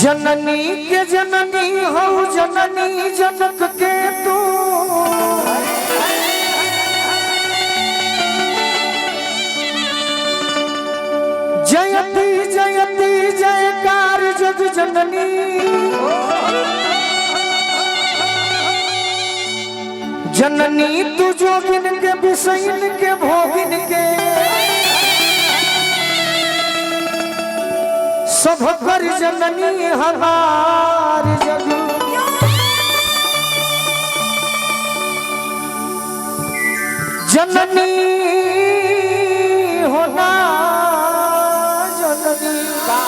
जननी के जननी हो जननी जनक के तू जयती जयती जयकार जग जननी जननी तू जोगिन के विषयन के भोगिन के सब कर जननी हमार जग जननी होना जननी का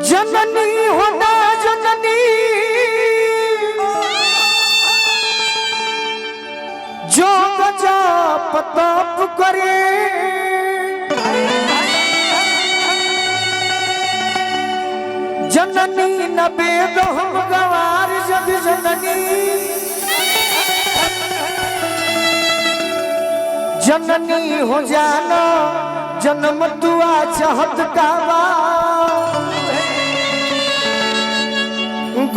जननी होना जननी जो बजा पताप करे जननी न बेद हम गवार जग जननी जननी हो जाना जन्म दुआ चाहत कावा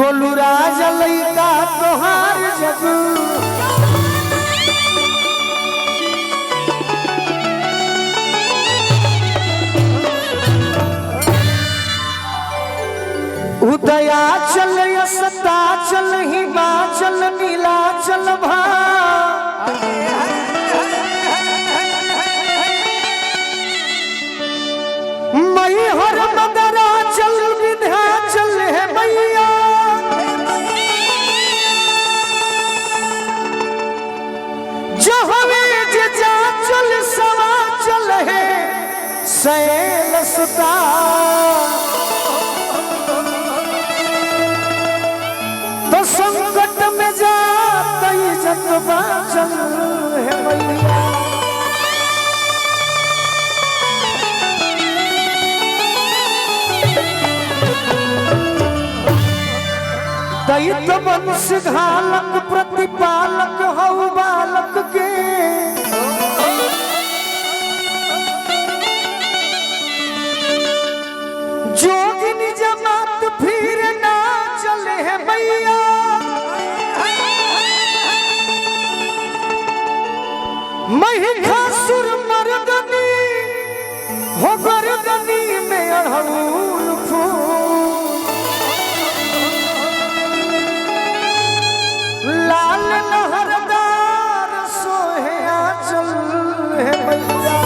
गोलू राज लइका तोहार जग उदया चल यसता चल हिमाचल नीला चल भा मई हर मदरा चल विधा चल है मैया जहवे जा चल सवा चल है सैलसता तो संकट में जाता जग बाचल है मैया दैत वंश घालक प्रतिपालक हऊ बालक के जोगिनी जमात फिर ना चले है मैया महिषासुर मर्दनी हो गर्दनी में अड़हुल फूल लाल लहरदार सोहे आंचल है मैया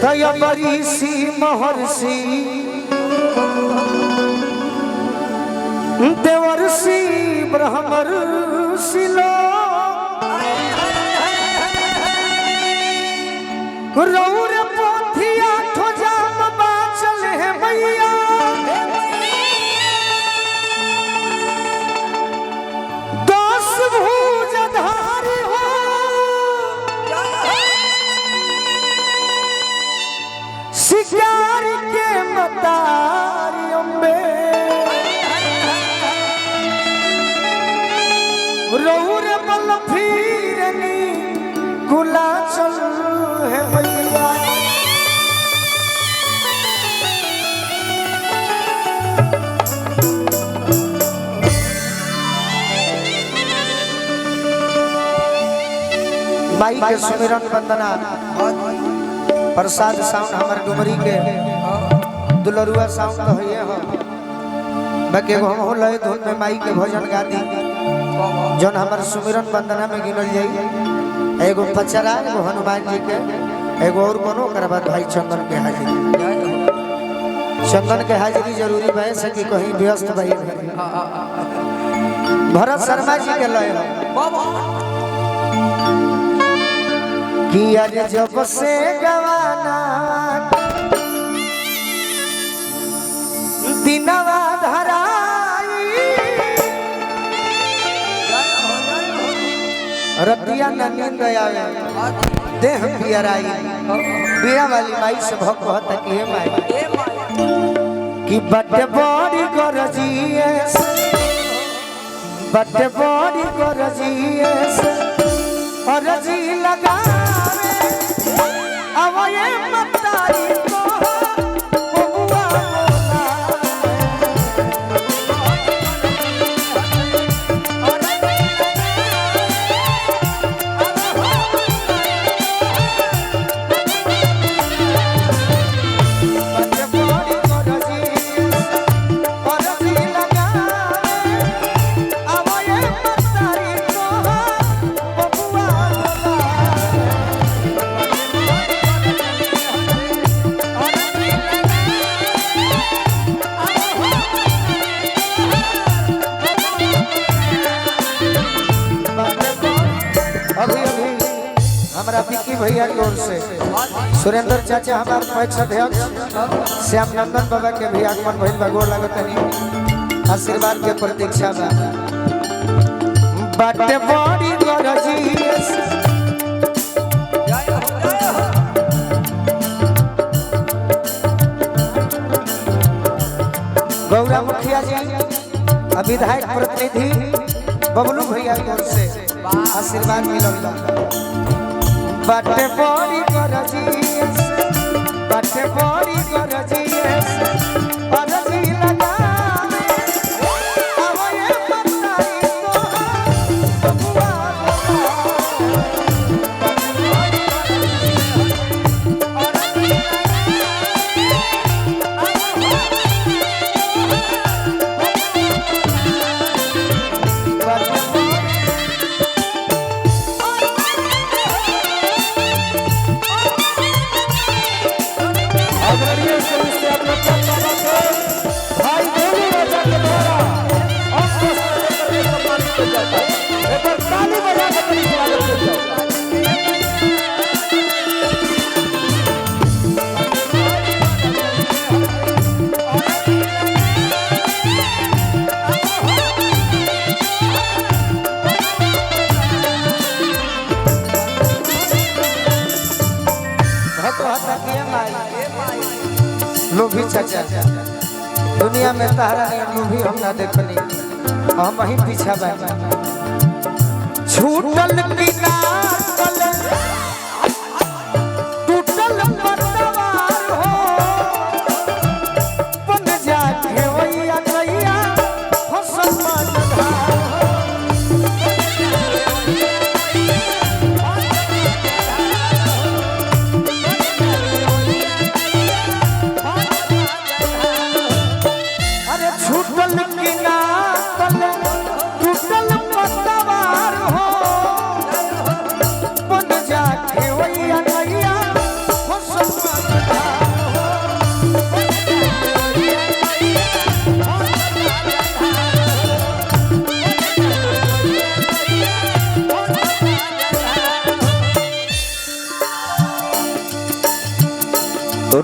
दया बरीसी महर्षि देवर्षि ब्रह्मर्षि रौर पोथिया ठोजाम बाचल है मैया दस भुजधारी हो शिकार के मतारी अम्बे रौर बल फिरनी गुला चल है मैया माई के सुमिरन वंदना प्रसाद साउंड हमारे डुमरी के दुलरुआ साउंड तो है हो बाकी हम हो लय धुन में माई के भजन गा दी जौन हमारे सुमिरन वंदना में गिनल जाई एगो पचरा एगो हनुमान जी के एगो और कोनो कर बाद भाई चंदन के हाजिरी चंदन के हाजिरी जरूरी है से कि कहीं व्यस्त भाई भरत शर्मा जी के लय कि आज जब से गवाना दिनवा धराई रतिया न नींद आवे देह पियराई बीड़ा वाली माई से भक्त कहता कि हे माई कि बटे बड़ी गरजिए बटे बड़ी गरजिए और जी लगा अब ये मतारी को बबुआ विक्की भैया की ओर से सुरेंद्र चाचा हमारे पैक्ष अध्यक्ष श्याम नंदन बाबा के भी आगमन भइल बा। गोर लागतनी आशीर्वाद के प्रतीक्षा बा। बाटे बड़ी गरजिए गौरा मुखिया जी विधायक प्रतिनिधि बबलू भैया की ओर से आशीर्वाद मिलल बा। बाटे बड़ी गरजिए बाटे बड़ी गरजिए अरजी लगा अब ये मतारी को बबुआ लोभी चाचा दुनिया में तारा नहीं लोभी हम ना देखनी हम वहीं पीछा बा। छूटल किनार टूटल पतवार हो बन जाके वैया गैया फसल मजधार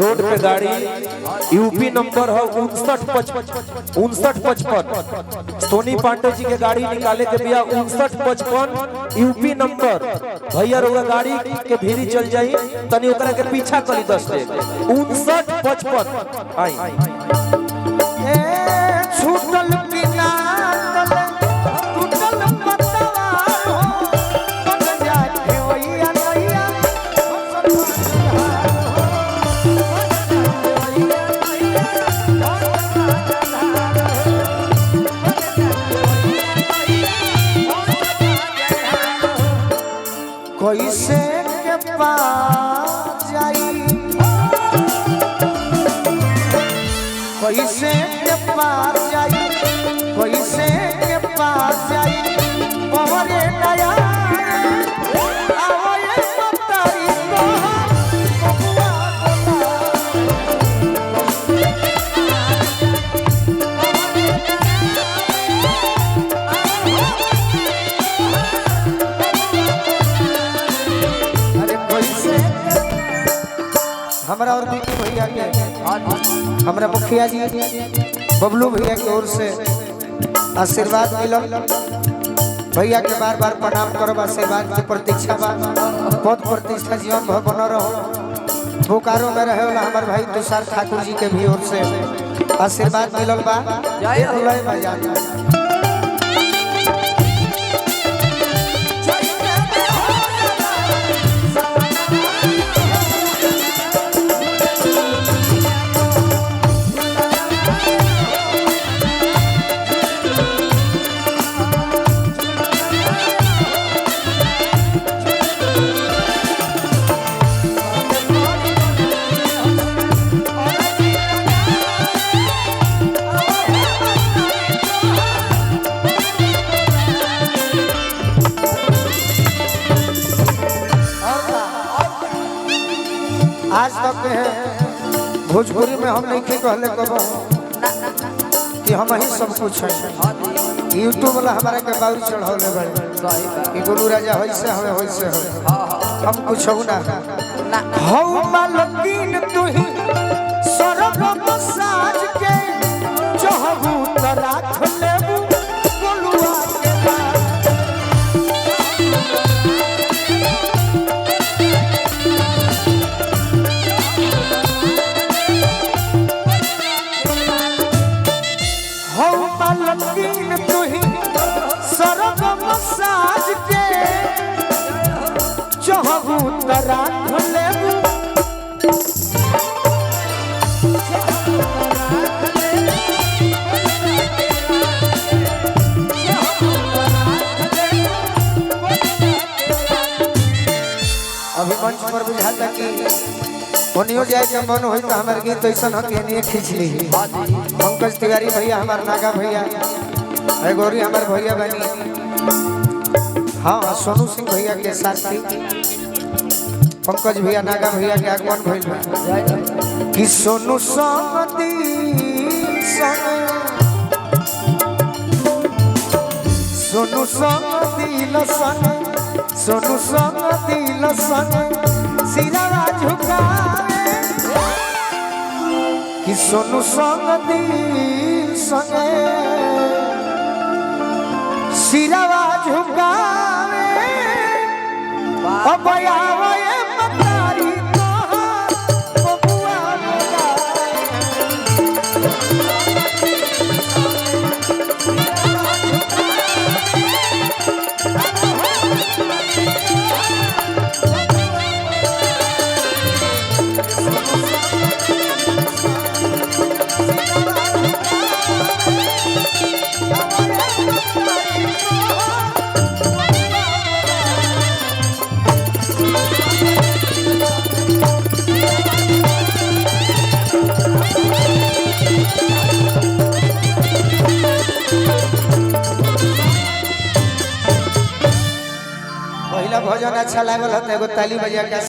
रोड पे गाड़ी यूपी नंबर है 5955 सोनी पांडे जी के गाड़ी निकाले के बिया 5955 यूपी नंबर भैया रोगा गाड़ी के भीरी चल जाई तनी ओकरा के पीछा करी 10 दे 5955 आई ए छूटल किनार टूटल पतवार हो बन जाके वैया गैया कैसे के पास जाई कैसे के पास जाई कैसे के पास जाई पवरे नया आवए मतारी को बबुआ हमरा और विक्की भैया के हमरा मुखिया जी बबलू भैया की ओर से आशीर्वाद मिलल। भैया के बार बार प्रणाम करब आशीर्वाद की प्रतीक्षा बा। पद प्रतिष्ठा जीवन भर बन रहो। बोकारो में रहे वाला हमारे भाई तुषार ठाकुर जी के भी ओर से आशीर्वाद मिलल बा जय एक लय बजा आज तक के है भोजपुरी में हम नहीं कहले कबो कि हम ही सब कुछ है। यूट्यूब वाला हमारा के बाउर चढ़ौले बड़े कि गुरु राजा होइसे हमें होइसे हो हम कुछ हो ना हौ मालकिन तू ही सरग मसाज के चहबू त राख लेबू बोलुआ के बात मालकिन तू ही सरग मसाज के चहबू त राख लेबू अभी मंच पर बुझाता कि ओनियो जाए के मन होई तो हमार गीत ऐसन हो के नहीं खींच ली पंकज तिवारी भैया हमार नागा भैया है गौरी हमार भैया बनी हाँ सोनू सिंह भैया के साथी पंकज भैया नागा भैया के आगमन भइल बा कि सोनू संगती सोनू संगती लसन सोनू संगती लसन सिरावा झुकावे कि सोनू संगती संगे सिरावा झुकावे अब आवे मतारी तोहार बबुआ भजन अच्छा लागल है तो एगो ताली बजा के